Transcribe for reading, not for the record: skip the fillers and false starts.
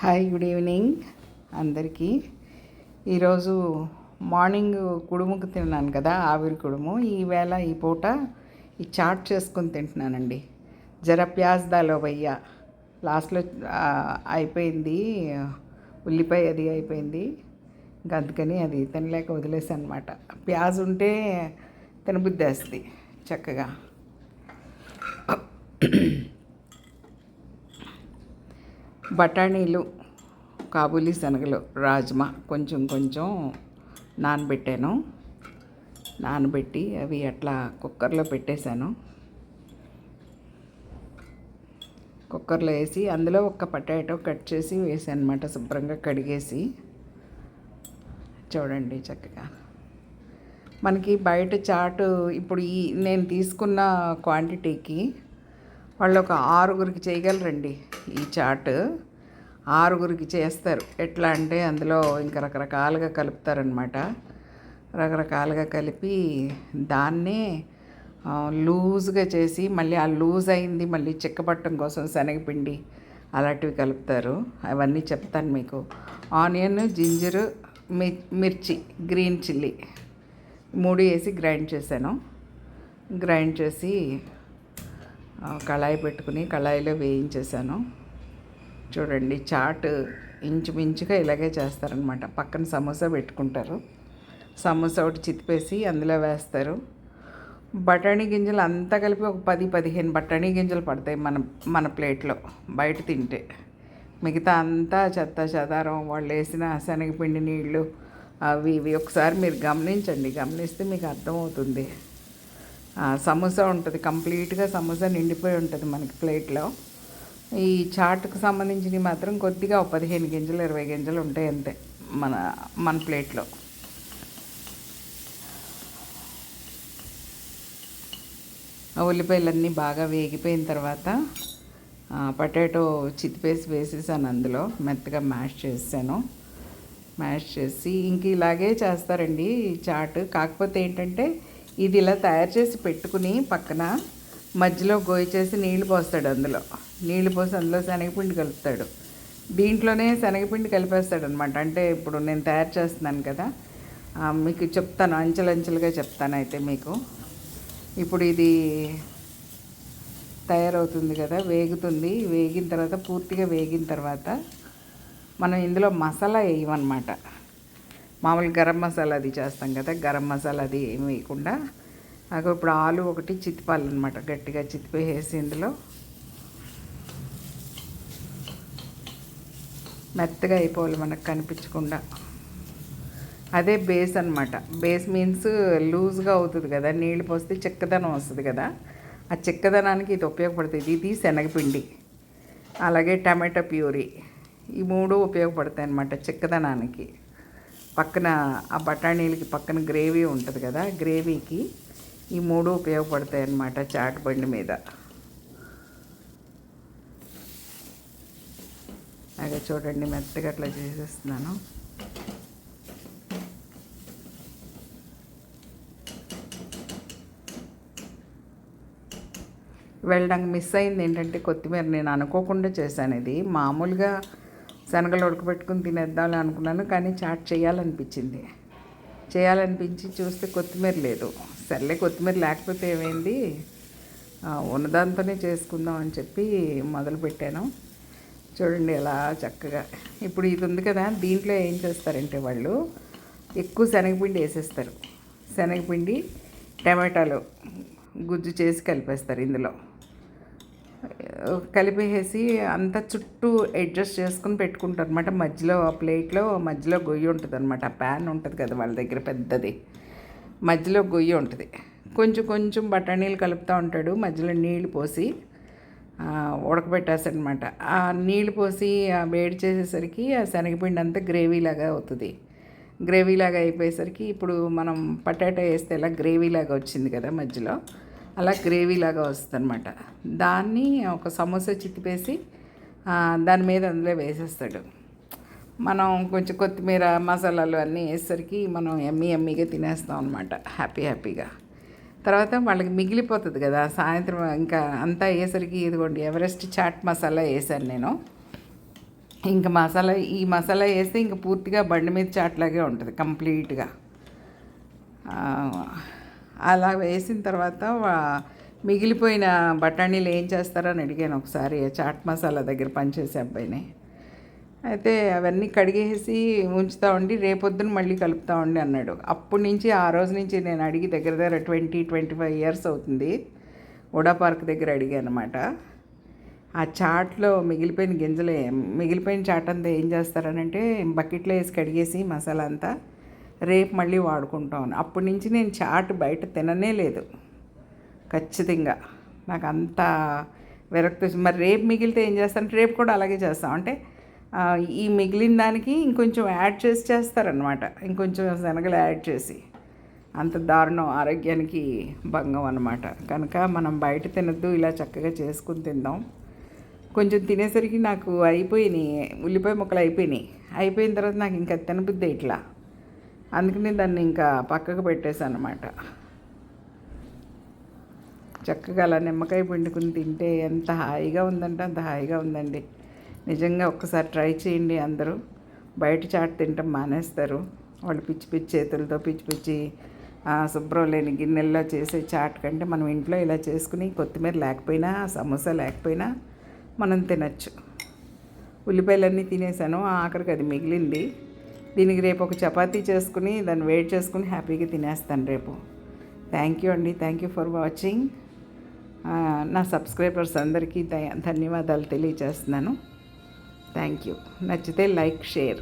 Hi, good evening అందరికీ. ఈరోజు morning కుడుముకు తిన్నాను కదా, ఆవిరి కుడుము. ఈవేళ ఈ పూట ఈ చాట్ చేసుకొని తింటున్నానండి. జర ప్యాజ్ దాలో భయ్యా లాస్ట్లో అయిపోయింది, ఉల్లిపాయ అది అయిపోయింది. ఇంకా అందుకని అది తినలేక వదిలేసాను అనమాట. ప్యాజ్ ఉంటే తినబుద్ధి వేస్తుంది చక్కగా. బఠానీలు, కాబూలీ శనగలు, రాజ్మా కొంచెం కొంచెం నానబెట్టాను. నానబెట్టి అవి అట్లా కుక్కర్లో పెట్టేశాను. కుక్కర్లో వేసి అందులో ఒక పొటాటో కట్ చేసి వేసాను అనమాట, శుభ్రంగా కడిగేసి. చూడండి చక్కగా మనకి బయట చాటు ఇప్పుడు నేను తీసుకున్న క్వాంటిటీకి వాళ్ళు ఒక 6గురికి చేయగలరండి. ఈ చాట్ 6గురికి చేస్తారు. ఎట్లా అంటే అందులో ఇంకా రకరకాలుగా కలుపుతారనమాట. రకరకాలుగా కలిపి దాన్నే లూజ్గా చేసి మళ్ళీ ఆ లూజ్ అయింది మళ్ళీ చిక్కపట్టడం కోసం శనగపిండి అలాంటివి కలుపుతారు. అవన్నీ చెప్తాను మీకు. ఆనియన్, జింజరు, మిర్చి, గ్రీన్ చిల్లీ 3 వేసి గ్రైండ్ చేశాను. గ్రైండ్ చేసి కళాయి పెట్టుకుని కళాయిలో వేయించేసాను. చూడండి, చాట్ ఇంచుమించుగా ఇలాగే చేస్తారనమాట. పక్కన సమోసా పెట్టుకుంటారు. సమోసా ఒకటి చితిపేసి అందులో వేస్తారు. బఠానీ గింజలు అంతా కలిపి ఒక 10-15 బఠానీ గింజలు పడతాయి మన ప్లేట్లో బయట తింటే. మిగతా అంతా చెత్త చెదారం, వాళ్ళు వేసిన శనగపిండి నీళ్ళు అవి ఇవి ఒకసారి మీరు గమనిస్తే మీకు అర్థమవుతుంది. సమోసా ఉంటుంది, కంప్లీట్గా సమోసా నిండిపోయి ఉంటుంది మనకి ప్లేట్లో. ఈ చాట్కు సంబంధించినవి మాత్రం కొద్దిగా 15 గింజలు 20 గింజలు ఉంటాయి అంతే మన ప్లేట్లో. ఉల్లిపాయలన్నీ బాగా వేగిపోయిన తర్వాత పొటాటో చితిపేసి వేసేసాను. అందులో మెత్తగా మ్యాష్ చేసాను. మ్యాష్ చేసి ఇంక ఇలాగే చేస్తారండి చాట్. కాకపోతే ఏంటంటే ఇది ఇలా తయారు చేసి పెట్టుకుని పక్కన మధ్యలో గోయి చేసి నీళ్లు పోస్తాడు. నీళ్లు పోసి అందులో శనగపిండి కలుపుతాడు. దీంట్లోనే శనగపిండి కలిపేస్తాడు అనమాట. అంటే ఇప్పుడు నేను తయారు చేస్తున్నాను కదా, మీకు చెప్తాను, అంచెలంచెలుగా చెప్తాను. అయితే మీకు ఇప్పుడు ఇది తయారవుతుంది కదా, వేగుతుంది. వేగిన తర్వాత పూర్తిగా వేగిన తర్వాత మనం ఇందులో మసాలా వేయమన్నమాట. మామూలు గరం మసాలా అది చేస్తాం కదా, గరం మసాలా అది ఏమి వేయకుండా ఇప్పుడు ఆలు ఒకటి చితిపాలన్నమాట. గట్టిగా చితిపేసి ఇందులో మెత్తగా అయిపోవాలి మనకు కనిపించకుండా. అదే బేస్ అనమాట. బేస్ మీన్స్ లూజ్గా అవుతుంది కదా, నీళ్ళు పోస్తే చిక్కదనం వస్తుంది కదా, ఆ చిక్కదనానికి ఇది ఉపయోగపడుతుంది. ఇది శనగపిండి, అలాగే టమాటో ప్యూరీ, ఈ 3 ఉపయోగపడతాయి అన్నమాట చిక్కదనానికి. పక్కన ఆ బఠానీలకి పక్కన గ్రేవీ ఉంటుంది కదా, గ్రేవీకి ఈ 3 ఉపయోగపడతాయి అన్నమాట చాట్ బండి మీద. అదే చూడండి, మెత్తగా అట్లా చేసేస్తున్నాను. వెళ్ళడానికి మిస్ అయింది ఏంటంటే కొత్తిమీర. నేను అనుకోకుండా చేశాను. ఇది మామూలుగా శనగలు ఉడకబెట్టుకుని తినేద్దామని అనుకున్నాను, కానీ చాట్ చేయాలనిపించి చూస్తే కొత్తిమీర లేదు. సర్లే, కొత్తిమీర లేకపోతే ఏమైంది, ఉన్నదాంతోనే చేసుకుందాం అని చెప్పి మొదలుపెట్టాను. చూడండి ఎలా చక్కగా. ఇప్పుడు ఇది ఉంది కదా, దీంట్లో ఏం చేస్తారంటే వాళ్ళు ఎక్కువ శనగపిండి వేసేస్తారు. శనగపిండి టమాటాలు గుజ్జు చేసి కలిపేస్తారు ఇందులో. కలిపేసి అంతా చుట్టూ అడ్జస్ట్ చేసుకుని పెట్టుకుంటారు అనమాట. మధ్యలో ఆ ప్లేట్లో మధ్యలో గొయ్యి ఉంటుంది అనమాట. ప్యాన్ ఉంటుంది కదా వాళ్ళ దగ్గర పెద్దది, మధ్యలో గొయ్యి ఉంటుంది. కొంచెం కొంచెం బఠానీలు కలుపుతూ ఉంటాడు. మధ్యలో నీళ్లు పోసి ఉడకబెట్టేస్తాడనమాట. ఆ నీళ్లు పోసి వేడి చేసేసరికి ఆ శనగపిండి అంతా గ్రేవీలాగా అవుతుంది. గ్రేవీలాగా అయిపోయేసరికి ఇప్పుడు మనం పొటాటో వేస్తే ఎలా గ్రేవీలాగా వచ్చింది కదా మధ్యలో, అలా గ్రేవీలాగా వస్తుంది అనమాట. దాన్ని ఒక సమోసా చితిపేసి దాని మీద అందులో వేసేస్తాడు. మనం కొంచెం కొత్తిమీర మసాలాలు అన్నీ వేసేసరికి మనం ఎమ్మీగా తినేస్తాం అనమాట, హ్యాపీగా. తర్వాత వాళ్ళకి మిగిలిపోతుంది కదా సాయంత్రం, ఇంకా అంతా అయ్యేసరికి ఇదిగోండి ఎవరెస్ట్ చాట్ మసాలా వేసాను నేను. ఇంక మసాలా వేస్తే ఇంక పూర్తిగా బండి మీద చాట్లాగే ఉంటుంది కంప్లీట్గా. అలా వేసిన తర్వాత మిగిలిపోయిన బఠానీలు ఏం చేస్తారని అడిగాను ఒకసారి చాట్ మసాలా దగ్గర పనిచేసే అబ్బాయిని. అయితే అవన్నీ కడిగేసి ఉంచుతామండి, రేపొద్దున మళ్ళీ కలుపుతామండి అన్నాడు. అప్పటి నుంచి ఆ రోజు నుంచి నేను అడిగి దగ్గర దగ్గర 25 ఇయర్స్ అవుతుంది. ఉడా పార్క్ దగ్గర అడిగాను అనమాట. ఆ చాట్లో మిగిలిపోయిన చాట్ అంతా ఏం చేస్తారనంటే బకెట్లో వేసి కడిగేసి మసాలా అంతా రేపు మళ్ళీ వాడుకుంటాను. అప్పటి నుంచి నేను చాట్ బయట తిననే లేదు ఖచ్చితంగా. నాకు అంత విరక్తి. మరి రేపు మిగిలితే ఏం చేస్తానంటే రేపు కూడా అలాగే చేస్తాం. అంటే ఈ మిగిలిన దానికి ఇంకొంచెం యాడ్ చేస్తారనమాట, ఇంకొంచెం శనగలు యాడ్ చేసి. అంత దారుణం, ఆరోగ్యానికి భంగం అనమాట. కనుక మనం బయట తినద్దు, ఇలా చక్కగా చేసుకుని తిందాం. కొంచెం తినేసరికి నాకు ఉల్లిపాయ ముక్కలు అయిపోయిన తర్వాత నాకు ఇంకా తినబుద్ది ఇట్లా, అందుకని దాన్ని ఇంకా పక్కకు పెట్టేశాను అనమాట. చక్కగా అలా నిమ్మకాయ పిండుకుని తింటే ఎంత హాయిగా ఉందంటే అంత హాయిగా ఉందండి. నిజంగా ఒక్కసారి ట్రై చేయండి అందరూ. బయట చాట్ తింటాం మానేస్తారు. వాళ్ళు పిచ్చి పిచ్చి చేతులతో పిచ్చి శుభ్రం లేని గిన్నెల్లో చేసే చాట్ కంటే మనం ఇంట్లో ఇలా చేసుకుని కొత్తిమీర లేకపోయినా సమోసా లేకపోయినా మనం తినచ్చు. ఉల్లిపాయలన్నీ తినేసాను, ఆఖరికి అది మిగిలింది. దీనికి రేపు ఒక చపాతీ చేసుకుని దాన్ని వేడి చేసుకుని హ్యాపీగా తినేస్తాను రేపు. థ్యాంక్ యూ అండి, థ్యాంక్ యూ ఫర్ వాచింగ్. నా సబ్స్క్రైబర్స్ అందరికీ ధన్యవాదాలు తెలియజేస్తున్నాను. Thank you. నచ్చితే లైక్, షేర్.